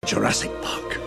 Jurassic Park.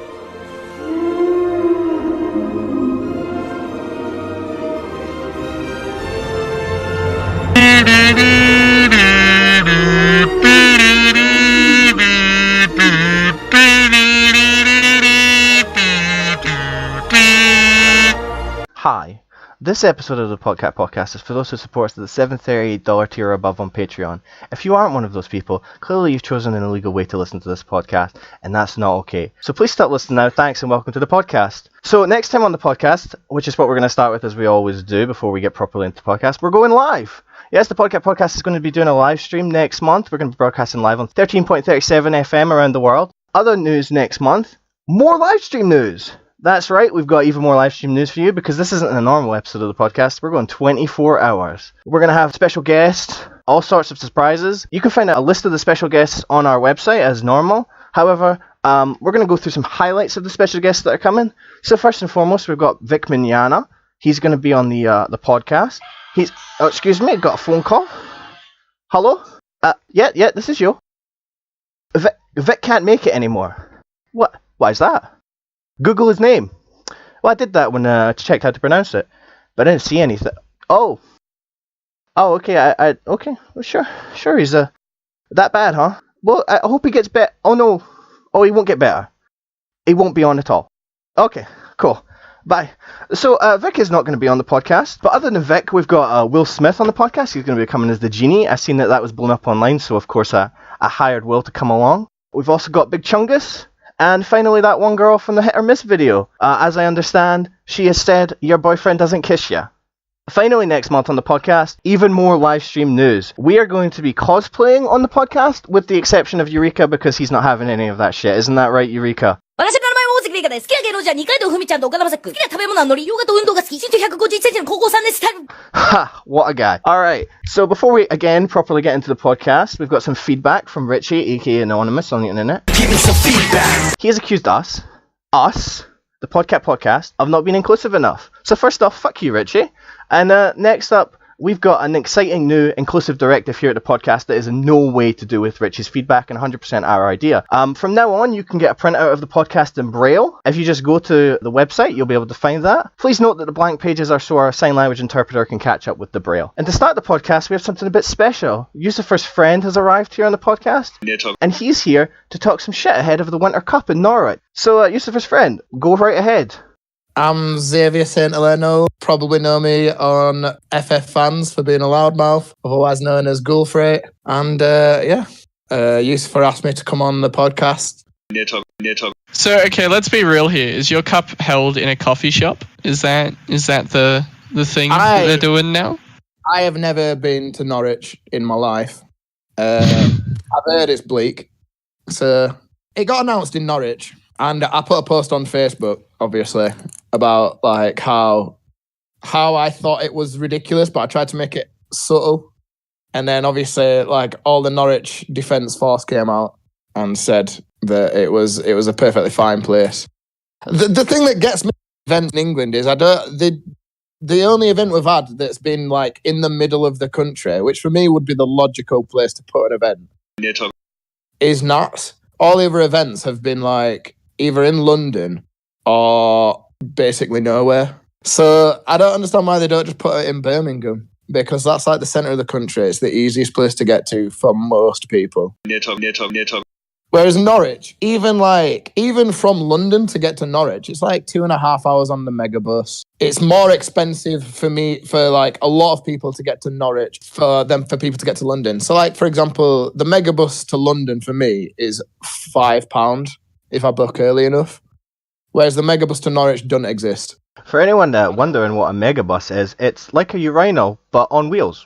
Hi, this episode of the Podcat Potcast is for those who support the $7.38 tier or above on Patreon. If you aren't one of those people, clearly you've chosen an illegal way to listen to this podcast, and that's not okay. So please stop listening now. Thanks and welcome to the podcast. So next time on the podcast, which is what we're going to start with as we always do before we get properly into the podcast, we're going live. Yes, the Podcat Potcast is going to be doing a live stream next month. We're going to be broadcasting live on 13.37 FM around the world. Other news next month, more live stream news. That's right, we've got even more live stream news for you because this isn't a normal episode of the podcast. We're going 24 hours. We're going to have special guests, all sorts of surprises. You can find a list of the special guests on our website as normal. However, we're going to go through some highlights of the special guests that are coming. So first and foremost, we've got Vic Mignogna. He's going to be on the podcast. Excuse me, got a phone call. Hello? Yeah, this is you. Vic can't make it anymore. What? Why is that? Google his name. Well, I did that when I checked how to pronounce it, but I didn't see anything. Oh, okay. Okay. Well, sure. He's that bad, huh? Well, I hope he gets better. Oh no. Oh, he won't get better. He won't be on at all. Okay, cool. Bye. So Vic is not going to be on the podcast, but other than Vic, we've got Will Smith on the podcast. He's going to be coming as the genie. I've seen that was blown up online, so of course I hired Will to come along. We've also got Big Chungus. And finally, that one girl from the Hit or Miss video. As I understand, she has said, your boyfriend doesn't kiss ya. Finally, next month on the podcast, even more live stream news. We are going to be cosplaying on the podcast, with the exception of Eureka, because he's not having any of that shit. Isn't that right, Eureka? Ha! What a guy. Alright, so before we again properly get into the podcast, we've got some feedback from Richie, aka Anonymous, on the internet. Give me some feedback. He has accused us, the Podcat Podcast, of not being inclusive enough. So first off, fuck you, Richie. And next up, we've got an exciting new inclusive directive here at the podcast that is in no way to do with Richie's feedback and 100% our idea. From now on, you can get a printout of the podcast in Braille. If you just go to the website, you'll be able to find that. Please note that the blank pages are so our sign language interpreter can catch up with the Braille. And to start the podcast, we have something a bit special. Esufer's friend has arrived here on the podcast, and he's here to talk some shit ahead of the Winter Cup in Norwich. So, Esufer's friend, go right ahead. I'm Xavier St. Heleno. Probably know me on FF Fans for being a loudmouth, otherwise known as Gulfreight. And Esufer asked me to come on the podcast. So, okay, let's be real here. Is your cup held in a coffee shop? Is that the thing that they're doing now? I have never been to Norwich in my life. I've heard it's bleak. So it got announced in Norwich, and I put a post on Facebook, obviously, about like how I thought it was ridiculous, but I tried to make it subtle. And then obviously, like, all the Norwich Defence Force came out and said that it was a perfectly fine place. The thing that gets me events in England is the only event we've had that's been like in the middle of the country, which for me would be the logical place to put an event, is not. All the other events have been like either in London or basically nowhere. So I don't understand why they don't just put it in Birmingham, because that's like the centre of the country. It's the easiest place to get to for most people. Whereas Norwich, even from London to get to Norwich, it's like 2.5 hours on the megabus. It's more expensive for like a lot of people to get to Norwich than for people to get to London. So like, for example, the megabus to London for me is £5 if I book early enough. Whereas the megabus to Norwich doesn't exist. For anyone wondering what a megabus is, it's like a urinal, but on wheels.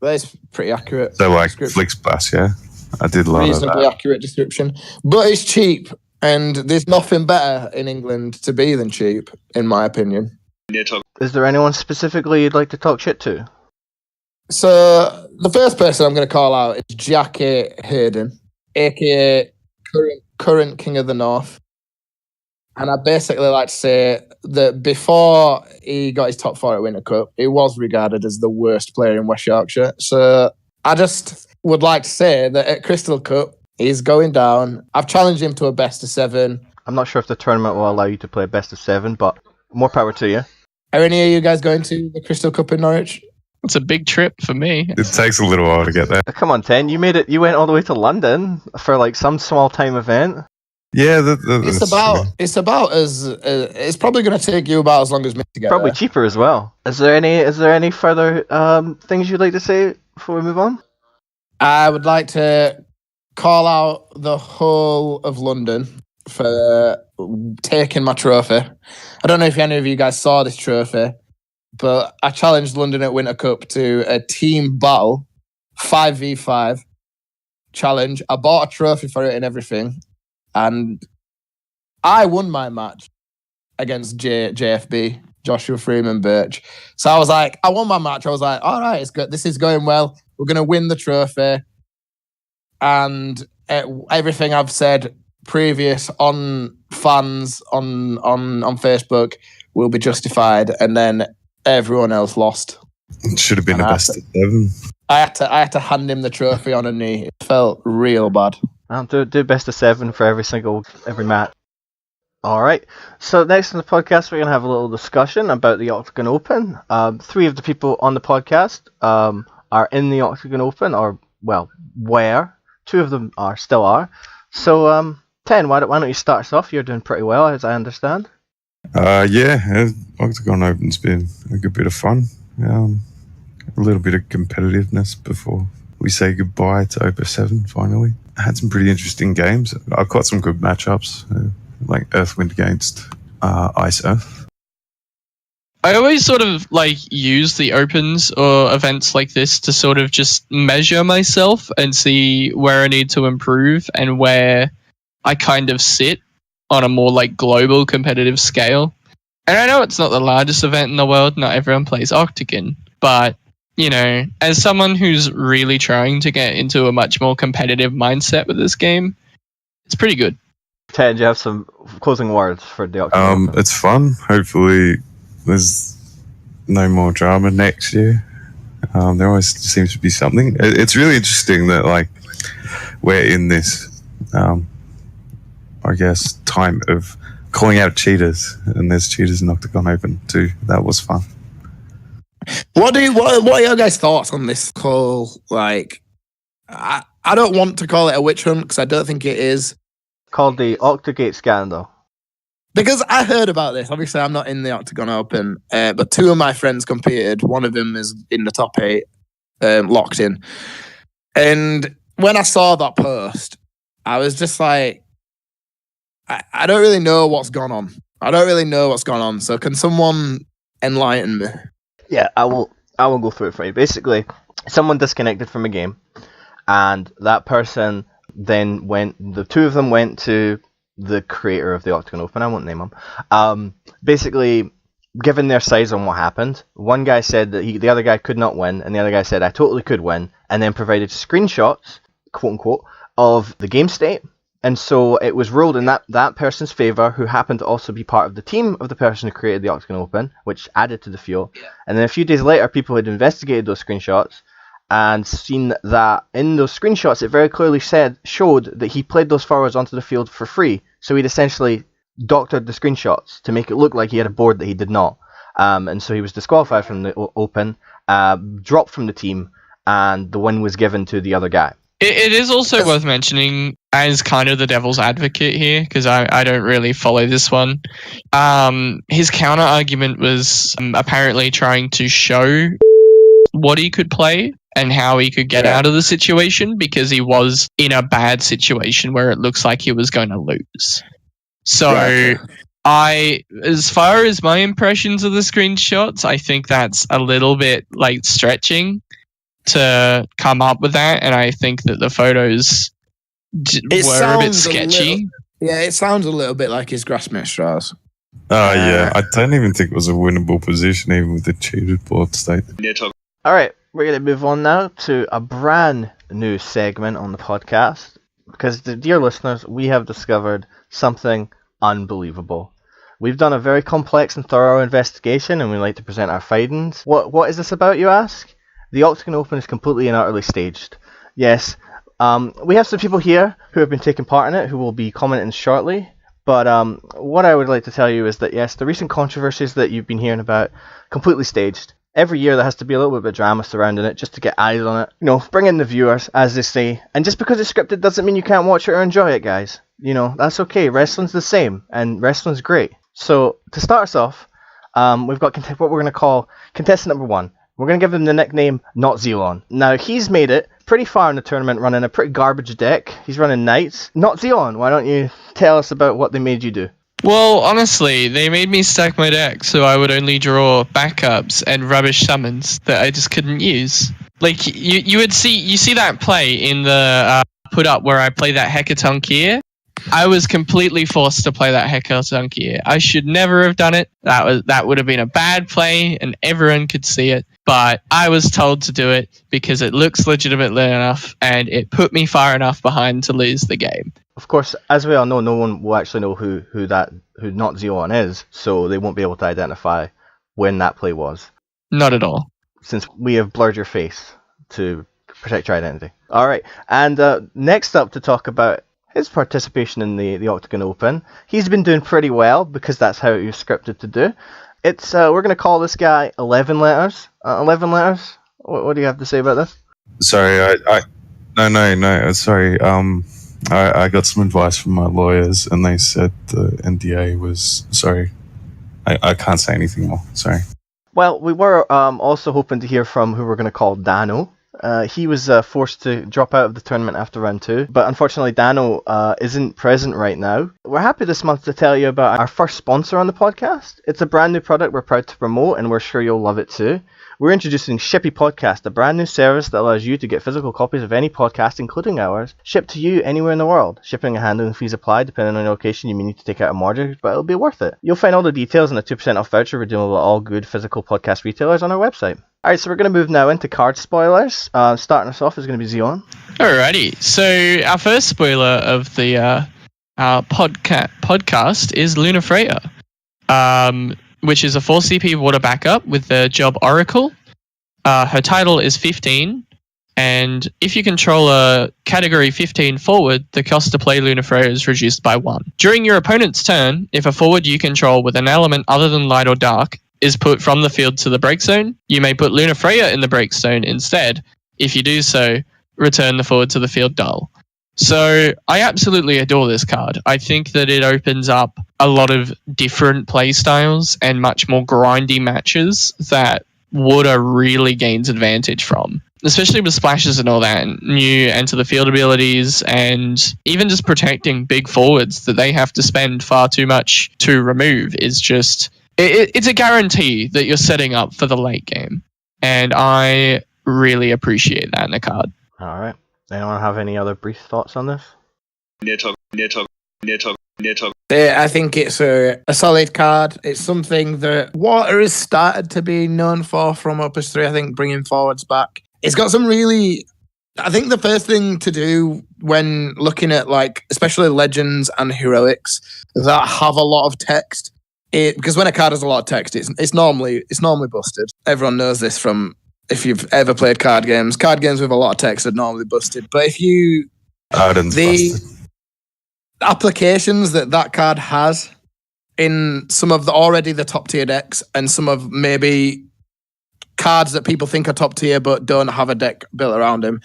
That's pretty accurate. So like Flixbus, yeah? I did love that. Reasonably accurate description. But it's cheap, and there's nothing better in England to be than cheap, in my opinion. Is there anyone specifically you'd like to talk shit to? So, the first person I'm going to call out is Jackie Hayden, a.k.a. current King of the North. And I basically like to say that before he got his top 4 at Winter Cup, he was regarded as the worst player in West Yorkshire. So I just would like to say that at Crystal Cup, He's going down. I've challenged him to a best of 7. I'm not sure if the tournament will allow you to play a best of 7, but more power to you. Are any of you guys going to the Crystal Cup in Norwich? It's a big trip for me. It takes a little while to get there. Come on, Ten. You made it. You went all the way to London for like some small time event. Yeah, It's probably going to take you about as long as me to get Probably there. cheaper as well. Is there any further things you'd like to say before we move on? I would like to call out the whole of London for taking my trophy. I don't know if any of you guys saw this trophy, but I challenged London at Winter Cup to a team battle, 5v5 challenge. I bought a trophy for it and everything, and I won my match against JFB, Joshua Freeman Birch. So I was like, I won my match. I was like, all right, it's good. This is going well. We're going to win the trophy. And everything I've said previous on fans on Facebook will be justified. And then everyone else lost. It should have been a best of 7. I had to hand him the trophy on a knee. It felt real bad. I'll do best of 7 for every match. All right. So next on the podcast, we're going to have a little discussion about the Octagon Open. 3 of the people on the podcast are in the Octagon Open, or well, were. 2 of them still are. So, Ten, why don't you start us off? You're doing pretty well, as I understand. Octagon Open's been a good bit of fun. A little bit of competitiveness before we say goodbye to Opus VIII, finally. I had some pretty interesting games. I've got some good matchups, like Earthwind against Ice Earth. I always sort of use the opens or events like this to sort of just measure myself and see where I need to improve and where I kind of sit on a more global competitive scale. And I know it's not the largest event in the world, not everyone plays Octagon, but as someone who's really trying to get into a much more competitive mindset with this game, it's pretty good. Ted, do you have some closing words for the Octagon Open? It's fun. Hopefully there's no more drama next year. There always seems to be something. It's really interesting that we're in this, I guess, time of calling out cheaters, and there's cheaters in Octagon Open too. That was fun. What are your guys' thoughts on this call? I don't want to call it a witch hunt because I don't think it is. Called the Octagate Scandal. Because I heard about this. Obviously, I'm not in the Octagon Open, but 2 of my friends competed. One of them is in the top 8, locked in. And when I saw that post, I was just like, I don't really know what's gone on. So can someone enlighten me? Yeah, I will go through it for you. Basically, someone disconnected from a game, and that person then the 2 of them went to the creator of the Octagon Open, I won't name him, basically given their sides on what happened. One guy said that the other guy could not win, and the other guy said I totally could win, and then provided screenshots, quote unquote, of the game state. And so it was ruled in that person's favour, who happened to also be part of the team of the person who created the Octagon Open, which added to the fuel. Yeah. And then a few days later, people had investigated those screenshots and seen that in those screenshots, it very clearly showed that he played those forwards onto the field for free. So he'd essentially doctored the screenshots to make it look like he had a board that he did not. And so he was disqualified from the Open, dropped from the team, and the win was given to the other guy. It is also worth mentioning, as kind of the devil's advocate here, because I don't really follow this one, his counter argument was apparently trying to show what he could play and how he could get out of the situation, because he was in a bad situation where it looks like he was going to lose. So as far as my impressions of the screenshots, I think that's a little bit stretching to come up with that, and I think that the photos were a bit sketchy. It sounds a little bit like his Grassmere straws. Yeah, I don't even think it was a winnable position, even with the cheated board state. Alright, we're going to move on now to a brand new segment on the podcast, because, dear listeners, we have discovered something unbelievable. We've done a very complex and thorough investigation, and we like to present our findings. What is this about, you ask? The Octagon Open is completely and utterly staged. Yes, We have some people here who have been taking part in it who will be commenting shortly. But what I would like to tell you is that, yes, the recent controversies that you've been hearing about, completely staged. Every year there has to be a little bit of drama surrounding it just to get eyes on it. Bring in the viewers, as they say. And just because it's scripted doesn't mean you can't watch it or enjoy it, guys. That's okay. Wrestling's the same, and wrestling's great. So, to start us off, we've got what we're going to call contestant number 1. We're going to give him the nickname Not Zeon. Now, he's made it pretty far in the tournament running a pretty garbage deck. He's running Knights. Not Zeon, why don't you tell us about what they made you do? Well, honestly, they made me stack my deck so I would only draw backups and rubbish summons that I just couldn't use. Like, you see that play in the put up where I play that Hecatoncheir? I was completely forced to play that Hecatoncheir. I should never have done it. That would have been a bad play and everyone could see it. But I was told to do it because it looks legitimately enough and it put me far enough behind to lose the game. Of course, as we all know, no one will actually know who Not Zeon is, so they won't be able to identify when that play was. Not at all. Since we have blurred your face to protect your identity. Alright, and next up to talk about his participation in the Octagon Open. He's been doing pretty well because that's how he was scripted to do. It's we're going to call this guy 11 letters. 11 letters? What do you have to say about this? Sorry, no. Sorry. I got some advice from my lawyers, and they said the NDA was... Sorry. I can't say anything more. Sorry. Well, we were also hoping to hear from who we're going to call Dano. He was forced to drop out of the tournament after round 2, but unfortunately Dano isn't present right now. We're happy this month to tell you about our first sponsor on the podcast. It's a brand new product we're proud to promote, and we're sure you'll love it too. We're introducing Shippy Podcast, a brand new service that allows you to get physical copies of any podcast, including ours, shipped to you anywhere in the world. Shipping and handling fees apply. Depending on your location, you may need to take out a mortgage, but it'll be worth it. You'll find all the details and a 2% off voucher redeemable at all good physical podcast retailers on our website. Alright, so we're going to move now into card spoilers. Starting us off is going to be Zeon. Alrighty, so our first spoiler of the Podcat podcast is Luna Freya, which is a 4 CP water backup with the job Oracle. Her title is 15, and if you control a category 15 forward, the cost to play Luna Freya is reduced by 1. During your opponent's turn, if a forward you control with an element other than light or dark is put from the field to the break zone, you may put Luna Freya in the break zone instead. If you do so, return the forward to the field dull. So I absolutely adore this card. I think that it opens up a lot of different play styles and much more grindy matches that water really gains advantage from, especially with splashes and all that, and new enter the field abilities, and even just protecting big forwards that they have to spend far too much to remove is just... It's a guarantee that you're setting up for the late game, and I really appreciate that in a card. All right. Anyone have any other brief thoughts on this? I think it's a solid card. It's something that Water has started to be known for from Opus 3, I think, bringing forwards back. It's got some really... I think the first thing to do when looking at, like, especially Legends and Heroics that have a lot of text, because when a card has a lot of text, it's normally busted. Everyone knows this from if you've ever played card games. Card games with a lot of text are normally busted. But if you busted. Applications that card has in some of the top tier decks and some of maybe cards that people think are top tier but don't have a deck built around them.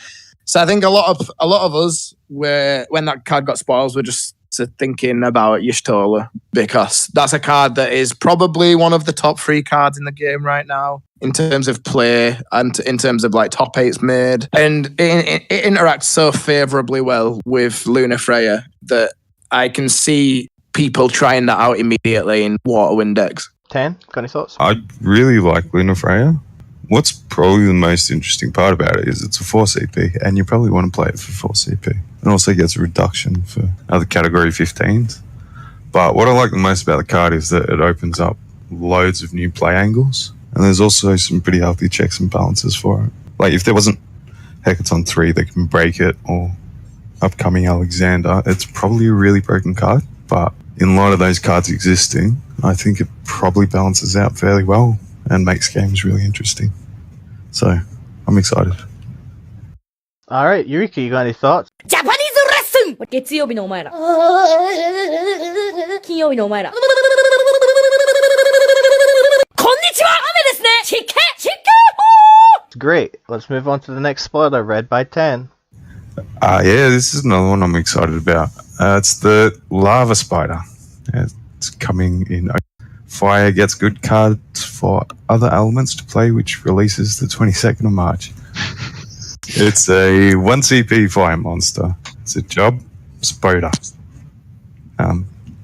So I think a lot of us when that card got spoiled, we're just thinking about Y'shtola, because that's a card that is probably one of the top 3 cards in the game right now in terms of play and in terms of like top 8s made, and it interacts so favorably well with Luna Freya that I can see people trying that out immediately in Waterwind decks. 10, got any thoughts? I really like Luna Freya. What's probably the most interesting part about it is it's a 4 CP, and you probably want to play it for 4 CP. It also gets a reduction for other category 15s. But what I like the most about the card is that it opens up loads of new play angles, and there's also some pretty healthy checks and balances for it. Like if there wasn't Hecaton 3 that can break it, or upcoming Alexander, it's probably a really broken card. But in light of those cards existing, I think it probably balances out fairly well and makes games really interesting. So I'm excited. Alright, Eureka, you got any thoughts? ジャパニーズレッスン月曜日のお前ら。金曜日のお前ら。こんにちは雨ですねチケGreat. Let's move on to the next spoiler, read by 10. Yeah, this is another one I'm excited about. It's the Lava Spider. It's coming in. Fire gets good cards for other elements to play, which releases the 22nd of March. It's a 1 CP fire monster. It's a job spider.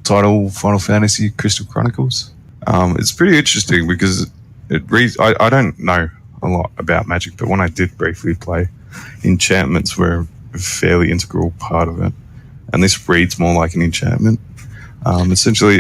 Title Final Fantasy Crystal Chronicles. It's pretty interesting because it reads. I don't know a lot about Magic, but when I did briefly play, enchantments were a fairly integral part of it, and this reads more like an enchantment. Essentially,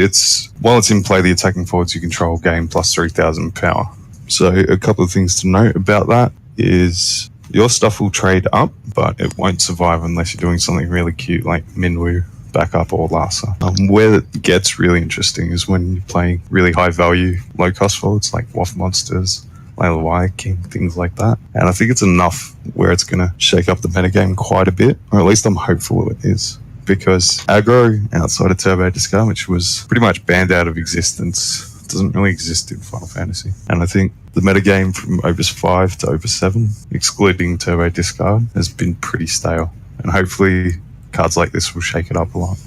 while it's in play, the attacking forwards you control gain plus 3,000 power. So a couple of things to note about that is your stuff will trade up, but it won't survive unless you're doing something really cute like Minwu, Backup, or Lhasa. Where it gets really interesting is when you're playing really high value, low cost forwards like Waff Monsters, Layla Wire King, things like that. And I think it's enough where it's going to shake up the metagame quite a bit, or at least I'm hopeful it is. Because aggro outside of Turbo Discard, which was pretty much banned out of existence, doesn't really exist in Final Fantasy. And I think the metagame from Opus 5 to Opus 7, excluding Turbo Discard, has been pretty stale. And hopefully cards like this will shake it up a lot.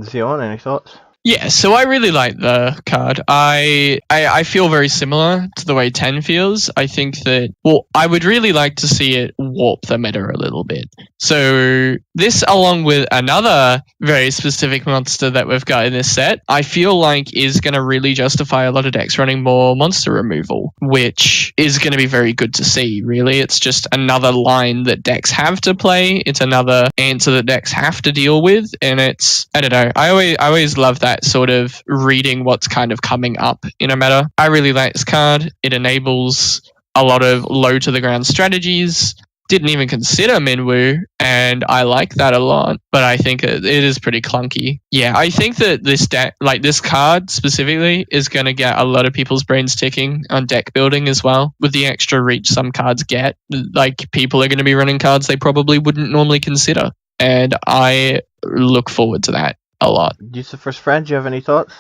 Zion, any thoughts? Yeah, so I really like the card. I feel very similar to the way 10 feels. I think that, I would really like to see it warp the meta a little bit. So this, along with another very specific monster that we've got in this set, I feel like is going to really justify a lot of decks running more monster removal, which is going to be very good to see, really. It's just another line that decks have to play. It's another answer that decks have to deal with, and it's, I don't know, I always love that sort of reading what's kind of coming up in a meta. I really like this card. It enables a lot of low to the ground strategies. Didn't even consider Minwu, and I like that a lot, but I think it is pretty clunky. Yeah, I think that this deck, like this card specifically, is going to get a lot of people's brains ticking on deck building as well. With the extra reach some cards get, like people are going to be running cards they probably wouldn't normally consider, and I look forward to that a lot. Esufer's friend, do you have any thoughts?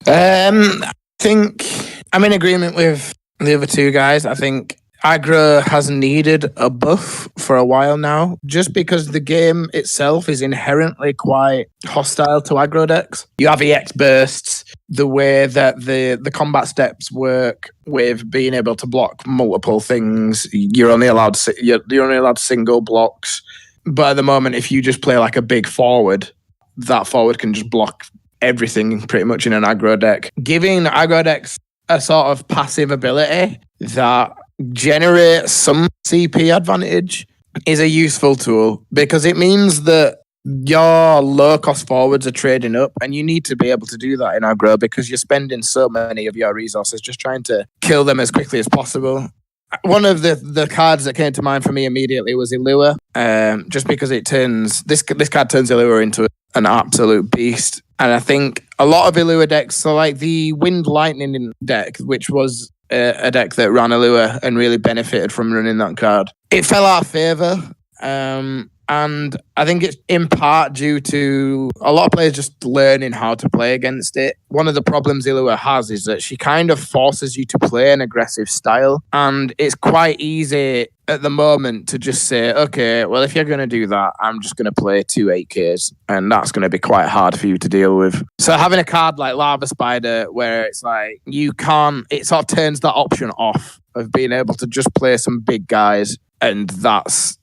I think I'm in agreement with the other two guys. I think aggro has needed a buff for a while now, just because the game itself is inherently quite hostile to aggro decks. You have EX bursts, the way that the combat steps work with being able to block multiple things. You're only allowed single blocks, but at the moment, if you just play like a big forward, that forward can just block everything pretty much in an aggro deck. Giving aggro decks a sort of passive ability that generates some CP advantage is a useful tool, because it means that your low-cost forwards are trading up, and you need to be able to do that in aggro because you're spending so many of your resources just trying to kill them as quickly as possible. One of the cards that came to mind for me immediately was Illua, just because it turns this card turns Illua into an absolute beast. And I think a lot of Illua decks, so like the Wind Lightning deck, which was a deck that ran Illua and really benefited from running that card, it fell out of favour. And I think it's in part due to a lot of players just learning how to play against it. One of the problems Illua has is that she kind of forces you to play an aggressive style. And it's quite easy at the moment to just say, okay, well, if you're going to do that, I'm just going to play 2 8Ks. And that's going to be quite hard for you to deal with. So having a card like Lava Spider, where it's like, it sort of turns that option off of being able to just play some big guys. And that's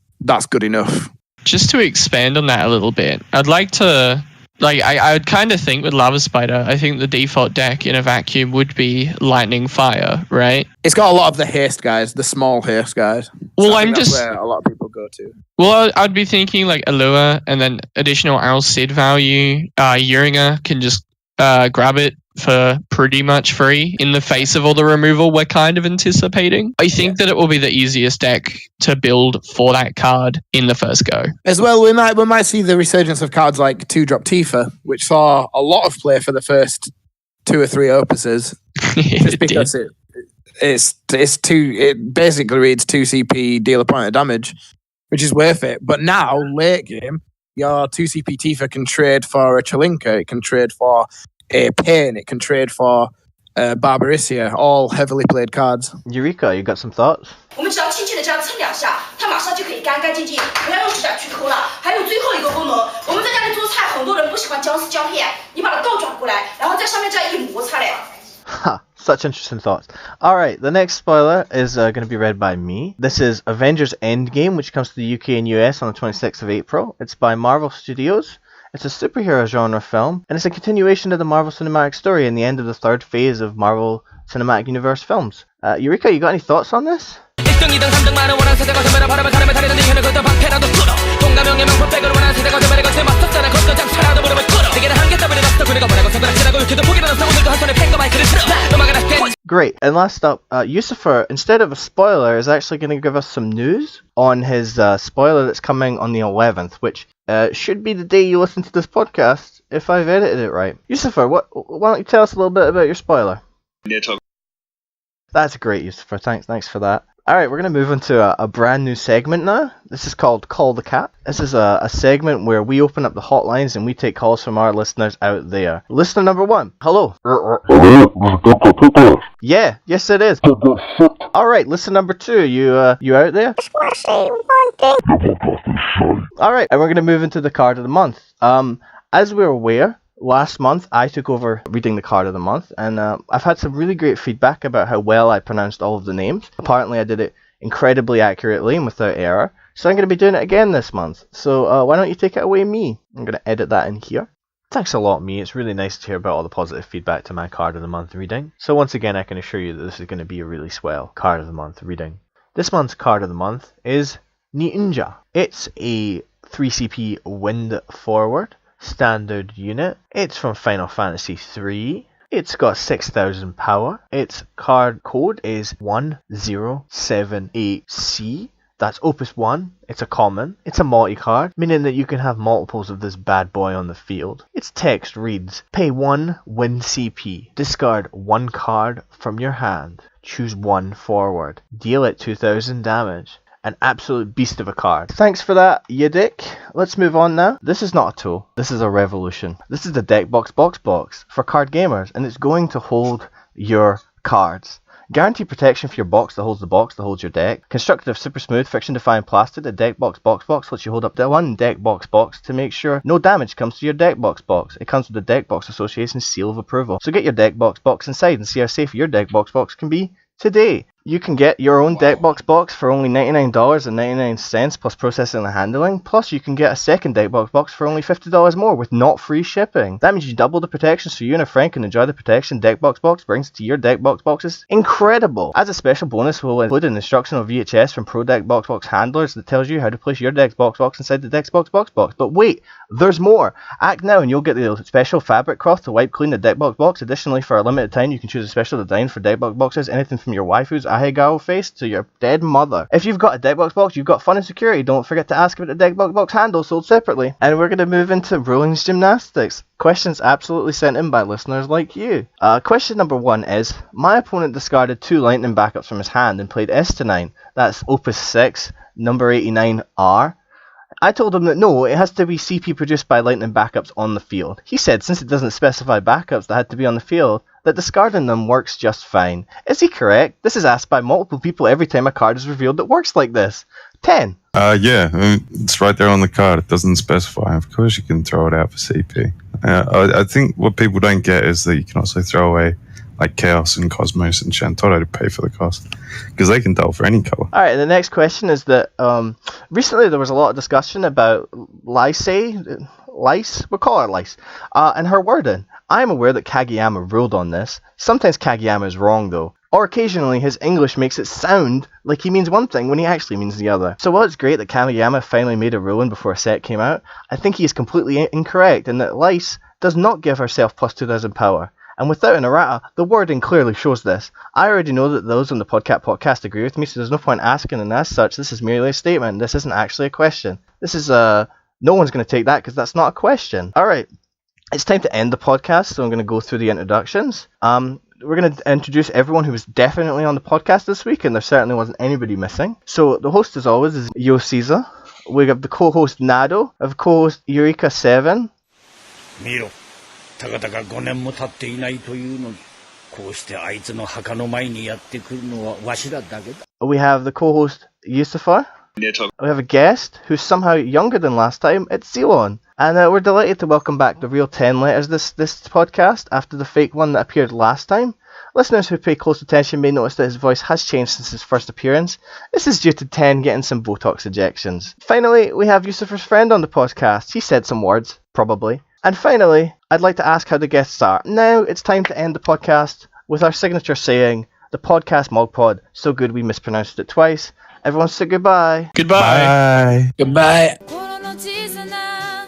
good enough. Just to expand on that a little bit, I'd like to, I would kind of think with Lava Spider, I think the default deck in a vacuum would be Lightning Fire, right? It's got a lot of the haste guys, the small haste guys. Well, so that's where a lot of people go to. Well, I'd be thinking like Allure and then additional Al Cid value. Uringer can just grab it for pretty much free in the face of all the removal we're kind of anticipating. I think that it will be the easiest deck to build for that card in the first go. As well, we might see the resurgence of cards like 2-drop Tifa, which saw a lot of play for the first 2 or 3 opuses. Just because it basically reads 2 CP, deal a point of damage. which is worth it. But now, late game, your 2CP Tifa can trade for a Chelinka, it can trade for a Pain, it can trade for Barbarisia, all heavily played cards. Eureka, you got some thoughts? 我们只要轻轻的这样蹭2下，它马上就可以干干净净，不要用指甲去抠了。还有最后一个功能，我们在家里做菜，很多人不喜欢姜丝姜片，你把它倒转过来，然后在上面这样一摩擦嘞。Ha, such interesting thoughts. Alright, the next spoiler is going to be read by me. This is Avengers Endgame, which comes to the UK and US on the 26th of April. It's by Marvel Studios. It's a superhero genre film, and it's a continuation of the Marvel Cinematic Story and the end of the third phase of Marvel Cinematic Universe films. Eureka, you got any thoughts on this? Great. And last up, Esufer, instead of a spoiler, is actually going to give us some news on his spoiler that's coming on the 11th, which should be the day you listen to this podcast, if I've edited it right. Esufer, why don't you tell us a little bit about your spoiler? That's great, Esufer. Thanks for that. Alright, we're going to move into a brand new segment now. This is called Call the Cat. This is a segment where we open up the hotlines and we take calls from our listeners out there. Listener number 1, hello. Yeah, yes it is. Alright, listener number 2, you out there? Alright, and we're going to move into the card of the month. As we're aware, last month I took over reading the card of the month, and I've had some really great feedback about how well I pronounced all of the names. Apparently I did it incredibly accurately and without error, so I'm going to be doing it again this month. So why don't you take it away, me? I'm going to edit that in here. Thanks a lot, me. It's really nice to hear about all the positive feedback to my card of the month reading. So once again, I can assure you that this is going to be a really swell card of the month reading. This month's card of the month is Ninja. It's a 3CP wind forward standard unit. It's from Final Fantasy III. It's got 6,000 power. Its card code is 1078C. That's Opus 1. It's a common. It's a multi-card, meaning that you can have multiples of this bad boy on the field. Its text reads, pay 1 win CP. Discard 1 card from your hand. Choose 1 forward. Deal it 2,000 damage. An absolute beast of a card. Thanks for that, you dick. Let's move on now. This is not a tool. This is a revolution. This is the deck box for card gamers, and it's going to hold your cards. Guaranteed protection for your box that holds your deck. Constructed of super smooth, friction defying plastic, the deck box lets you hold up to one deck box to make sure no damage comes to your deck box. It comes with the Deck Box Association seal of approval. So get your deck box inside and see how safe your deck box can be today. You can get your own deck box for only $99.99 plus processing and handling. Plus, you can get a second deck box for only $50 more with not free shipping. That means you double the protection, so you and a friend can enjoy the protection deck box brings to your deck boxes. Incredible! As a special bonus, we'll include an instructional VHS from pro deck box handlers that tells you how to place your deck box inside the deck box. But wait, there's more! Act now and you'll get the special fabric cloth to wipe clean the deck box. Additionally, for a limited time, you can choose a special design for deck boxes, anything from your waifu's Ahegao face to your dead mother. If you've got a deck box, you've got fun and security. Don't forget to ask about the deck box handle sold separately. And we're going to move into rulings gymnastics. Questions absolutely sent in by listeners like you. Question number 1 is, my opponent discarded 2 lightning backups from his hand and played S to 9. That's Opus VIII, number 89R. I told him that no, it has to be CP produced by lightning backups on the field. He said since it doesn't specify backups that had to be on the field, that discarding them works just fine. Is he correct? This is asked by multiple people every time a card is revealed that works like this. 10. Yeah, it's right there on the card. It doesn't specify. Of course you can throw it out for CP. I think what people don't get is that you can also throw away like Chaos and Cosmos and Shantoro to pay for the cost, because they can dull for any color. Alright, the next question is that recently there was a lot of discussion about Lice, we'll call her Lice, and her wording. I am aware that Kageyama ruled on this. Sometimes Kageyama is wrong though, or occasionally his English makes it sound like he means one thing when he actually means the other. So while it's great that Kageyama finally made a ruling before a set came out, I think he is completely incorrect in that Lice does not give herself plus 2,000 power. And without an errata, the wording clearly shows this. I already know that those on the Podcat Potcast agree with me, so there's no point asking, and as such, this is merely a statement. This isn't actually a question. This is no one's going to take that because that's not a question. Alright, it's time to end the podcast, so I'm going to go through the introductions. We're going to introduce everyone who was definitely on the podcast this week, and there certainly wasn't anybody missing. So the host, as always, is Yo Caesar. we have the co-host Nado, we have co-host Eureka 7. 見ろ。たかだか5年も経っていないというのに、こうしてあいつの墓の前にやってくるのはわしらだけだ。We have the co-host Esufer. We have a guest who's somehow younger than last time. It's Ceylon. And we're delighted to welcome back the real 10 letters this podcast after the fake one that appeared last time. Listeners who pay close attention may notice that his voice has changed since his first appearance. This is due to 10 getting some Botox injections. Finally, we have Esufer's friend on the podcast. He said some words, probably. And finally, I'd like to ask how the guests are. Now it's time to end the podcast with our signature saying, the podcast Mogpod, so good we mispronounced it twice. Everyone say goodbye. Goodbye. Bye. Goodbye. 心の小さな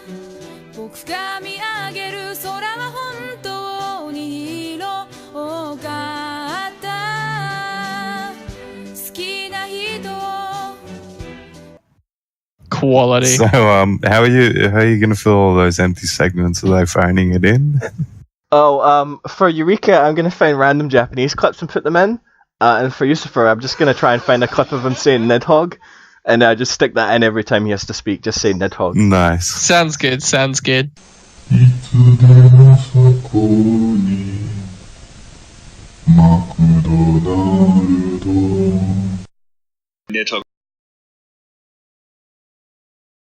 僕が見上げる空は本当に広かった好きな人 Quality. So, how are you going to fill all those empty segments? Are they phoning it in? For Eureka, I'm going to find random Japanese clips and put them in. And for Esufer, I'm just going to try and find a clip of him saying Nidhogg. And just stick that in every time he has to speak. Just say Nidhogg. Nice. Sounds good. いつでもそこにマクドナルド